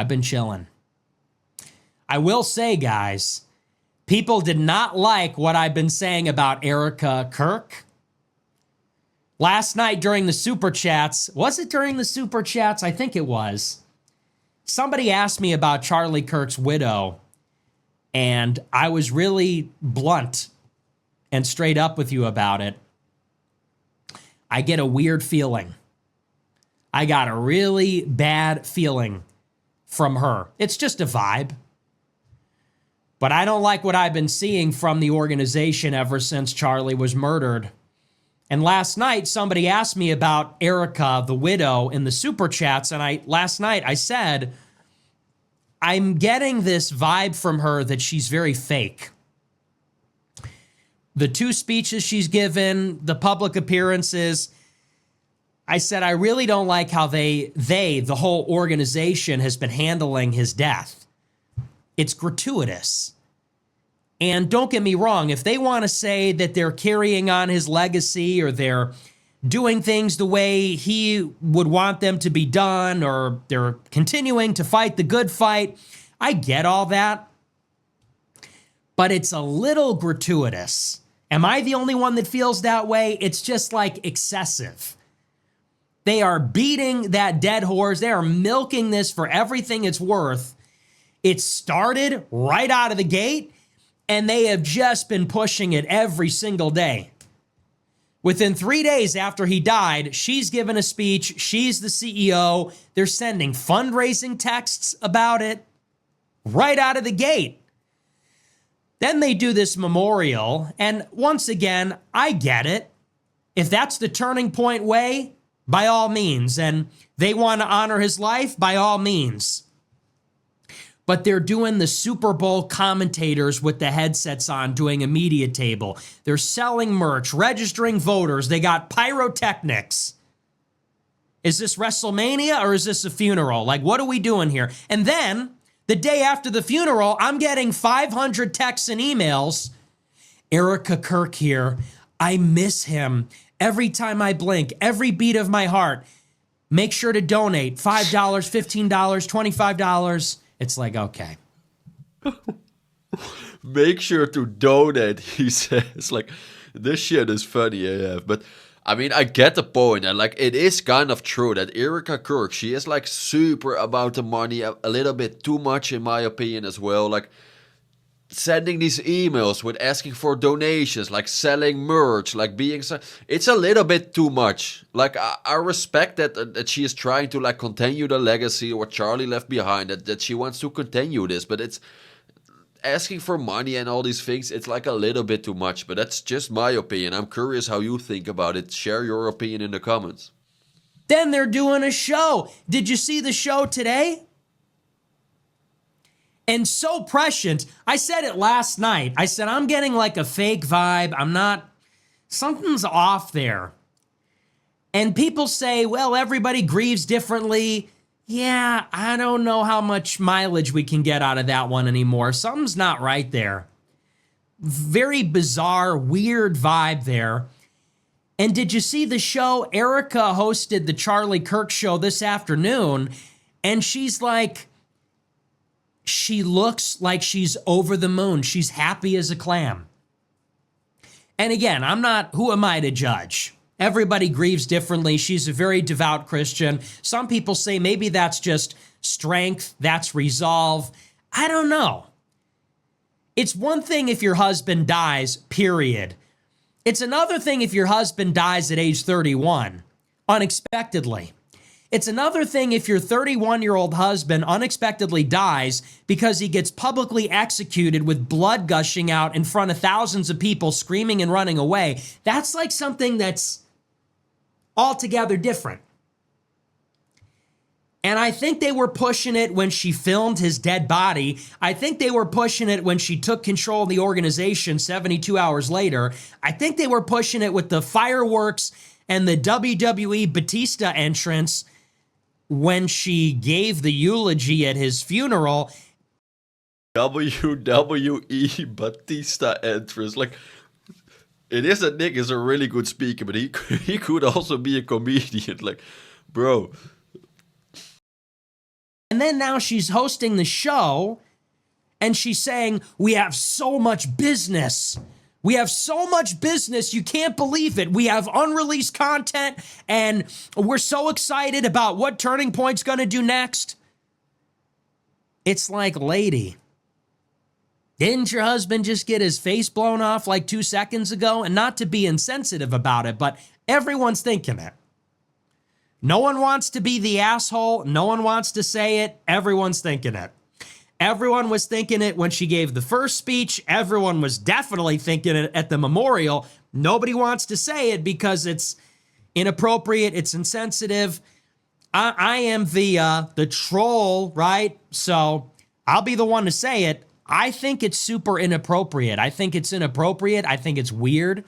I've been chilling. I will say, guys, people did not like what I've been saying about Erika Kirk. Last night during the Super Chats, was it during the Super Chats? I think it was. Somebody asked me about Charlie Kirk's widow, and I was really blunt and straight up with you about it. I get a weird feeling. I got a really bad feeling from her. It's just a vibe. But I don't like what I've been seeing from the organization ever since Charlie was murdered. And last night, somebody asked me about Erika, the widow, in the Super Chats. And last night I said, I'm getting this vibe from her that she's very fake. The 2 speeches she's given, the public appearances, I said, I really don't like how the whole organization has been handling his death. It's gratuitous. And don't get me wrong, if they want to say that they're carrying on his legacy or they're doing things the way he would want them to be done or they're continuing to fight the good fight, I get all that. But it's a little gratuitous. Am I the only one that feels that way? It's just like excessive. They are beating that dead horse. They are milking this for everything it's worth. It started right out of the gate, and they have just been pushing it every single day. Within 3 days after he died, she's given a speech. She's the CEO. They're sending fundraising texts about it right out of the gate. Then they do this memorial, and once again, I get it. If that's the turning point way, by all means, and they want to honor his life, by all means. But they're doing the Super Bowl commentators with the headsets on, doing a media table. They're selling merch, registering voters. They got pyrotechnics. Is this WrestleMania or is this a funeral? Like, what are we doing here? And then the day after the funeral, I'm getting 500 texts and emails. Erika Kirk here. I miss him. Every time I blink, every beat of my heart. Make sure to donate $5, $15, $25. It's like, okay. Make sure to donate, he says. Like, this shit is funny AF. But, I mean, I get the point. And, like, it is kind of true that Erika Kirk, she is, like, super about the money. A little bit too much, in my opinion, as well. Like, sending these emails with asking for donations, like selling merch, like being so, it's a little bit too much. Like I respect that she is trying to like continue the legacy what Charlie left behind, that she wants to continue this, but it's asking for money and all these things, it's like a little bit too much. But that's just my opinion. I'm curious how you think about it. Share your opinion in the comments. Then they're doing a show. Did you see the show today? And so prescient, I said it last night. I said, I'm getting like a fake vibe. Something's off there. And people say, well, everybody grieves differently. Yeah, I don't know how much mileage we can get out of that one anymore. Something's not right there. Very bizarre, weird vibe there. And did you see the show? Erika hosted the Charlie Kirk show this afternoon, and she's like, she looks like she's over the moon. She's happy as a clam. And again, who am I to judge? Everybody grieves differently. She's a very devout Christian. Some people say maybe that's just strength, that's resolve. I don't know. It's one thing if your husband dies, period. It's another thing if your husband dies at age 31, unexpectedly. It's another thing if your 31-year-old husband unexpectedly dies because he gets publicly executed with blood gushing out in front of thousands of people screaming and running away. That's like something that's altogether different. And I think they were pushing it when she filmed his dead body. I think they were pushing it when she took control of the organization 72 hours later. I think they were pushing it with the fireworks and the WWE Batista entrance when she gave the eulogy at his funeral. WWE Batista entrance. Like, it is that Nick is a really good speaker, but he could also be a comedian. Like, bro, And then now she's hosting the show and she's saying, we have so much business. We have so much business, you can't believe it. We have unreleased content and we're so excited about what Turning Point's gonna do next. It's like, lady, didn't your husband just get his face blown off like 2 seconds ago? And not to be insensitive about it, but everyone's thinking it. No one wants to be the asshole. No one wants to say it. Everyone's thinking it. Everyone was thinking it when she gave the first speech. Everyone was definitely thinking it at the memorial. Nobody wants to say it because it's inappropriate. It's insensitive. I am the troll, right? So I'll be the one to say it. I think it's super inappropriate. I think it's inappropriate. I think it's weird.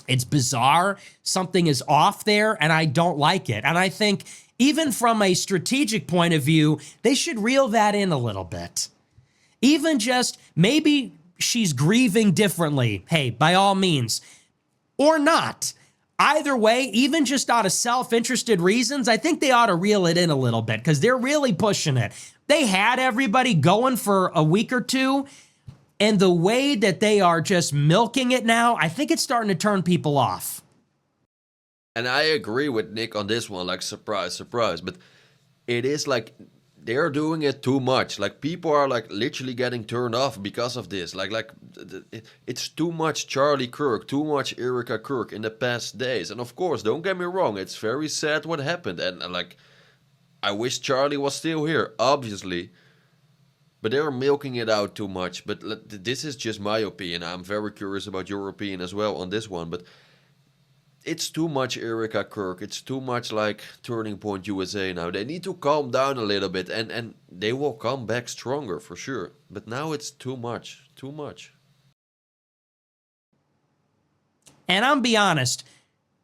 It's bizarre. Something is off there and I don't like it. And I think even from a strategic point of view, they should reel that in a little bit. Even just maybe she's grieving differently. Hey, by all means, or not. Either way, even just out of self-interested reasons, I think they ought to reel it in a little bit because they're really pushing it. They had everybody going for a week or two, and the way that they are just milking it now, I think it's starting to turn people off. And I agree with Nick on this one, like, surprise, surprise. But it is like they're doing it too much. Like, people are like literally getting turned off because of this. It's too much Charlie Kirk, too much Erika Kirk in the past days. And of course, don't get me wrong, it's very sad what happened. And like, I wish Charlie was still here, obviously. But they're milking it out too much. But this is just my opinion. I'm very curious about your opinion as well on this one. But it's too much Erika Kirk. It's too much like Turning Point USA now. They need to calm down a little bit and they will come back stronger for sure. But now it's too much. Too much. And I'm be honest,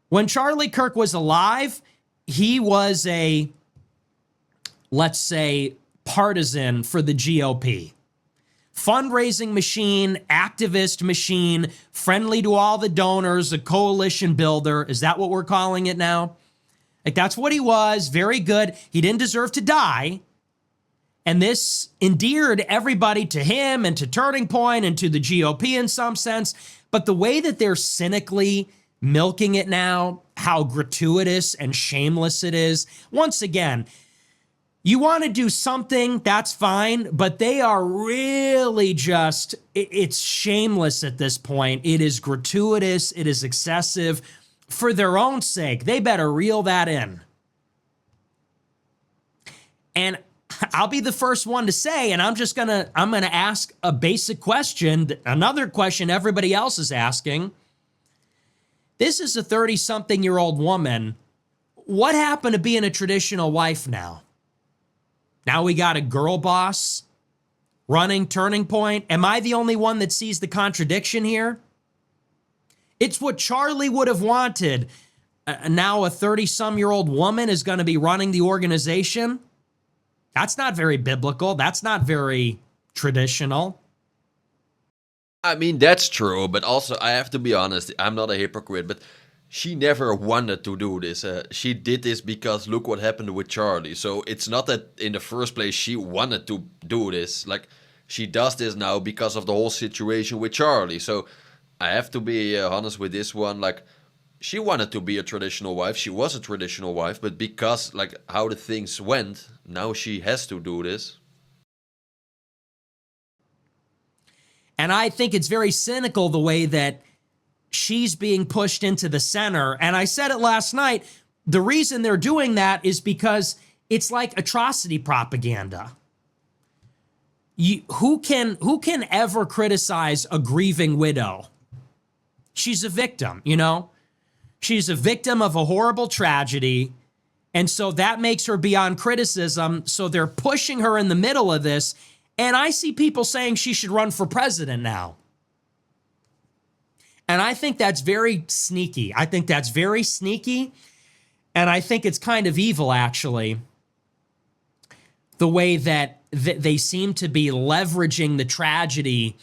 when Charlie Kirk was alive, he was a, let's say, partisan for the GOP. Fundraising machine, activist machine, friendly to all the donors, a coalition builder. Is that what we're calling it now? Like, that's what he was. Very good. He didn't deserve to die. And this endeared everybody to him and to Turning Point and to the GOP in some sense. But the way that they're cynically milking it now, how gratuitous and shameless it is. Once again, you want to do something, that's fine, but they are really just, it's shameless at this point. It is gratuitous, it is excessive. For their own sake, they better reel that in. And I'll be the first one to say, and I'm gonna ask a basic question, another question everybody else is asking. This is a 30-something-year-old woman. What happened to being a traditional wife now? Now we got a girl boss running Turning Point. Am I the only one that sees the contradiction here? It's what Charlie would have wanted. Now a 30-some-year-old woman is going to be running the organization. That's not very biblical. That's not very traditional. I mean, that's true, but also I have to be honest, I'm not a hypocrite, but she never wanted to do this. She did this because look what happened with Charlie. So it's not that in the first place she wanted to do this. Like, she does this now because of the whole situation with Charlie. So I have to be honest with this one. Like, she wanted to be a traditional wife. She was a traditional wife, but because like how the things went, now she has to do this. And I think it's very cynical the way that she's being pushed into the center. And I said it last night, the reason they're doing that is because it's like atrocity propaganda. Who can ever criticize a grieving widow? She's a victim, you know? She's a victim of a horrible tragedy. And so that makes her beyond criticism. So they're pushing her in the middle of this. And I see people saying she should run for president now. And I think that's very sneaky. I think that's very sneaky. And I think it's kind of evil, actually, the way that they seem to be leveraging the tragedy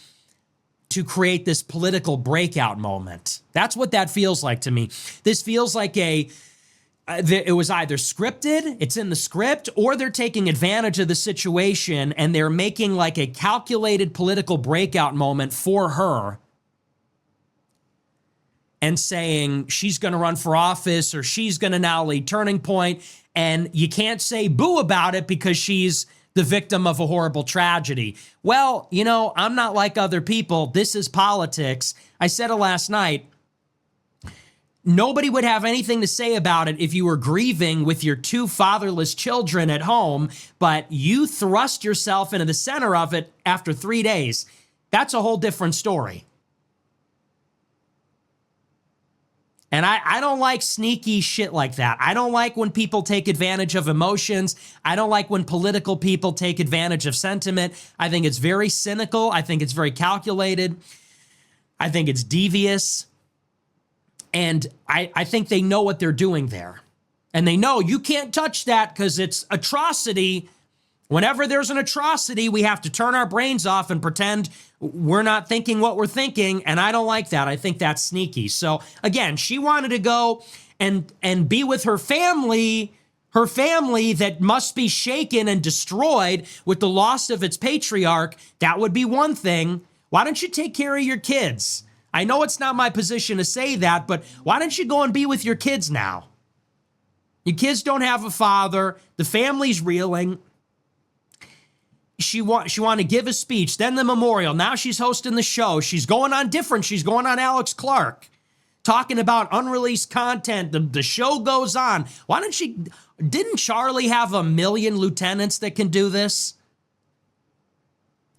to create this political breakout moment. That's what that feels like to me. This feels like a it was either scripted, it's in the script, or they're taking advantage of the situation and they're making like a calculated political breakout moment for her and saying she's going to run for office or she's going to now lead Turning Point. And you can't say boo about it because she's the victim of a horrible tragedy. Well, you know, I'm not like other people. This is politics. I said it last night. Nobody would have anything to say about it if you were grieving with your 2 fatherless children at home, but you thrust yourself into the center of it after 3 days. That's a whole different story. And I don't like sneaky shit like that. I don't like when people take advantage of emotions. I don't like when political people take advantage of sentiment. I think it's very cynical. I think it's very calculated. I think it's devious. And I think they know what they're doing there. And they know you can't touch that because it's atrocity. Whenever there's an atrocity, we have to turn our brains off and pretend we're not thinking what we're thinking. And I don't like that. I think that's sneaky. So again, she wanted to go and be with her family that must be shaken and destroyed with the loss of its patriarch. That would be one thing. Why don't you take care of your kids? I know it's not my position to say that, but why don't you go and be with your kids now? Your kids don't have a father. The family's reeling. She wanted to give a speech, then the memorial. Now she's hosting the show. She's going on Alex Clark, talking about unreleased content. The show goes on. Didn't Charlie have 1 million lieutenants that can do this?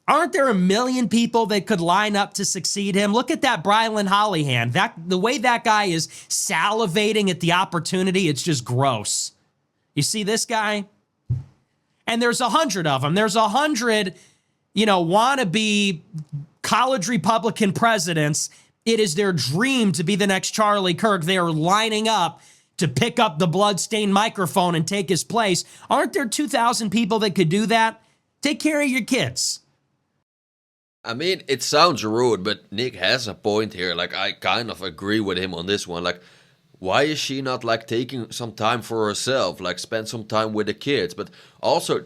Aren't there 1 million people that could line up to succeed him? Look at that Brylan Hollyhan. The way that guy is salivating at the opportunity, it's just gross. You see this guy? And there's 100 of them. There's 100, wannabe college Republican presidents. It is their dream to be the next Charlie Kirk. They are lining up to pick up the bloodstained microphone and take his place. Aren't there 2,000 people that could do that? Take care of your kids. I mean, it sounds rude, but Nick has a point here. Like, I kind of agree with him on this one. Like, why is she not, like, taking some time for herself? Like, spend some time with the kids? But also,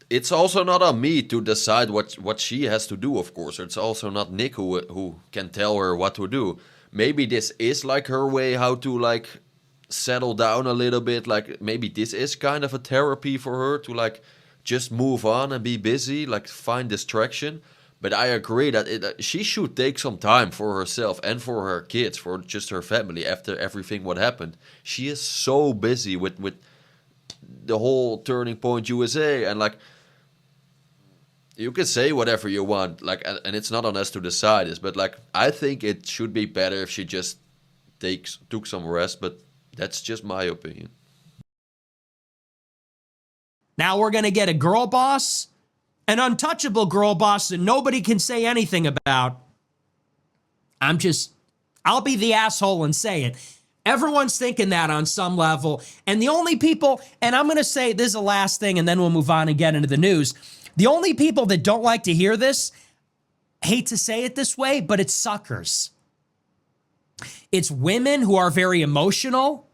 it's also not on me to decide what she has to do, of course. It's also not Nick who can tell her what to do. Maybe this is, like, her way how to, like, settle down a little bit. Like, maybe this is kind of a therapy for her to, like, just move on and be busy, like, find distraction. But I agree that she should take some time for herself and for her kids, for just her family after everything what happened. She is so busy with the whole Turning Point USA, and like, you can say whatever you want, like, and it's not on us to decide this, but like, I think it should be better if she just took some rest, but that's just my opinion. Now we're going to get a girl boss, an untouchable girl boss that nobody can say anything about. I'll be the asshole and say it. Everyone's thinking that on some level. And the only people, and I'm going to say this is the last thing and then we'll move on and get into the news. The only people that don't like to hear this, hate to say it this way, but it's suckers. It's women who are very emotional,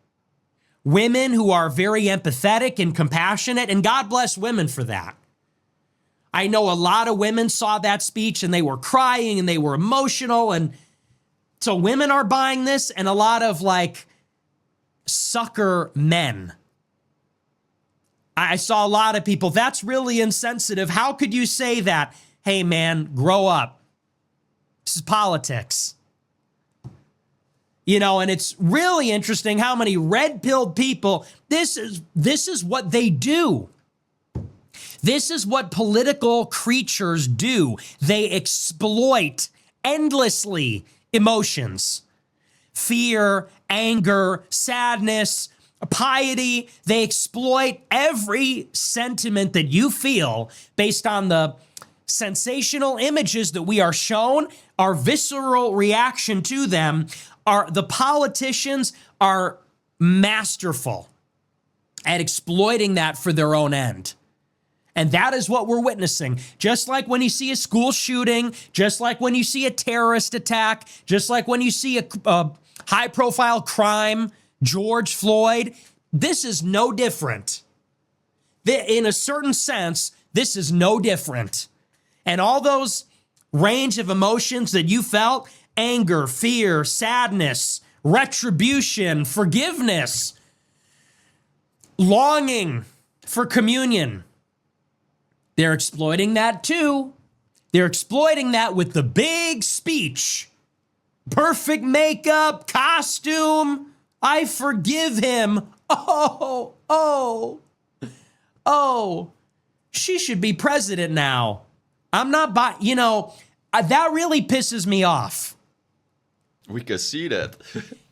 women who are very empathetic and compassionate, and God bless women for that. I know a lot of women saw that speech and they were crying and they were emotional. And so women are buying this, and a lot of like sucker men. I saw a lot of people, that's really insensitive. How could you say that? Hey man, grow up. This is politics. And it's really interesting how many red-pilled people, this is what they do. This is what political creatures do. They exploit endlessly emotions, fear, anger, sadness, piety. They exploit every sentiment that you feel based on the sensational images that we are shown, our visceral reaction to them. The politicians are masterful at exploiting that for their own end. And that is what we're witnessing. Just like when you see a school shooting, just like when you see a terrorist attack, just like when you see a high-profile crime, George Floyd, This is no different. In a certain sense, this is no different. And all those range of emotions that you felt, anger, fear, sadness, retribution, forgiveness, longing for communion, they're exploiting that too. They're exploiting that with the big speech. Perfect makeup, costume. I forgive him. Oh. She should be president now. I'm not that really pisses me off. We can see that.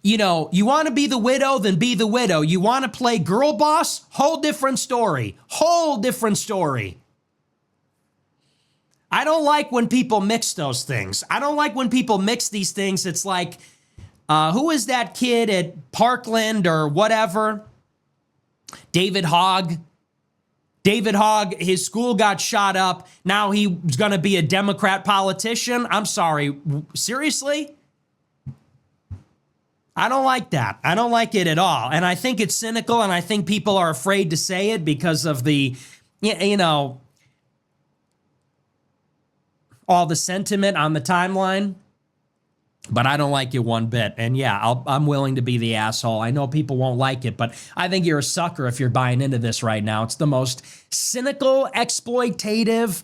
You want to be the widow, then be the widow. You want to play girl boss? Whole different story. Whole different story. I don't like when people mix those things. I don't like when people mix these things. It's like, who is that kid at Parkland or whatever? David Hogg. David Hogg, his school got shot up. Now he's going to be a Democrat politician. I'm sorry. Seriously? I don't like that. I don't like it at all. And I think it's cynical, and I think people are afraid to say it because of the, all the sentiment on the timeline. But I don't like it one bit. And yeah, I'm willing to be the asshole. I know people won't like it, but I think you're a sucker if you're buying into this right now. It's the most cynical, exploitative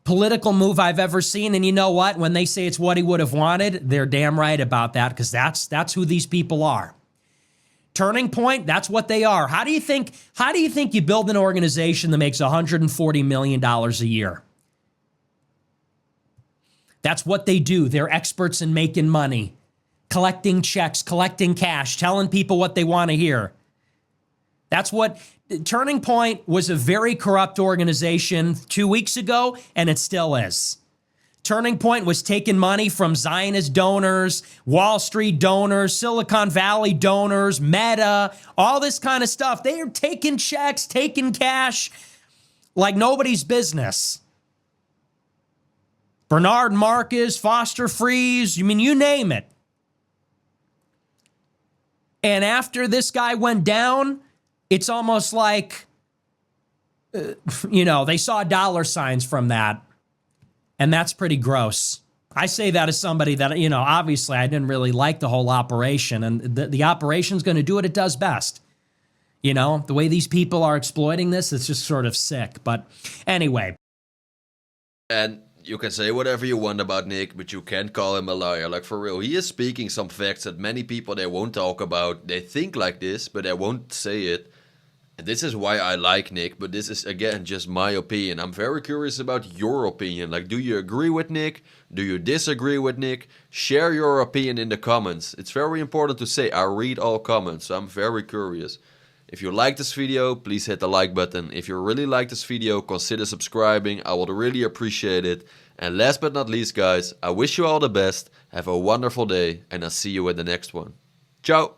political move I've ever seen. And you know what? When they say it's what he would have wanted, they're damn right about that, because that's who these people are. Turning Point, that's what they are. How do you think you build an organization that makes $140 million a year? That's what they do. They're experts in making money, collecting checks, collecting cash, telling people what they want to hear. That's what Turning Point was. A very corrupt organization 2 weeks ago, and it still is. Turning Point was taking money from Zionist donors, Wall Street donors, Silicon Valley donors, Meta, all this kind of stuff. They are taking checks, taking cash like nobody's business. Bernard Marcus, Foster Freeze, you name it. And after this guy went down, it's almost like, they saw dollar signs from that. And that's pretty gross. I say that as somebody that, obviously I didn't really like the whole operation. And the operation's going to do what it does best. The way these people are exploiting this, it's just sort of sick. But anyway. And you can say whatever you want about Nick, but you can't call him a liar. Like, for real, he is speaking some facts that many people, they won't talk about. They think like this, but they won't say it. And this is why I like Nick, but this is, again, just my opinion. I'm very curious about your opinion. Like, do you agree with Nick? Do you disagree with Nick? Share your opinion in the comments. It's very important to say I read all comments, so I'm very curious. If you like this video, please hit the like button. If you really like this video, consider subscribing. I would really appreciate it. And last but not least, guys, I wish you all the best. Have a wonderful day, and I'll see you in the next one. Ciao!